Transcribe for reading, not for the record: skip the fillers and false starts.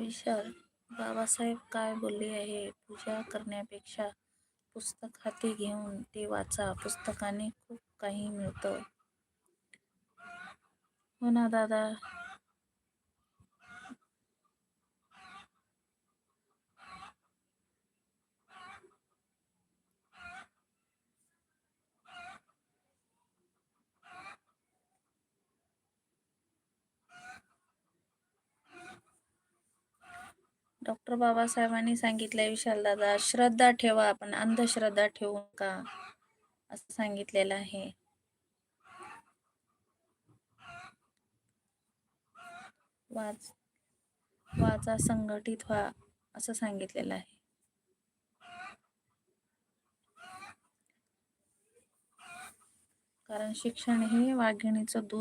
विशाल, बाबासाहेब काय बोलले आहे? पूजा करण्यापेक्षा पुस्तक हाती घेऊन ते वाचा. पुस्तकाने खूप काही मिळतं. हो ना दादा. डॉक्टर बाबासाहेबांनी सांगितलंय विशाल दादा, श्रद्धा ठेवा पण अंधश्रद्धा ठेवू नका, असं सांगितलेलं आहे. वाच वाचा, संघटित व्हा, असं सांगितलेलं आहे. कारण शिक्षण हे वाघिणीचं दूध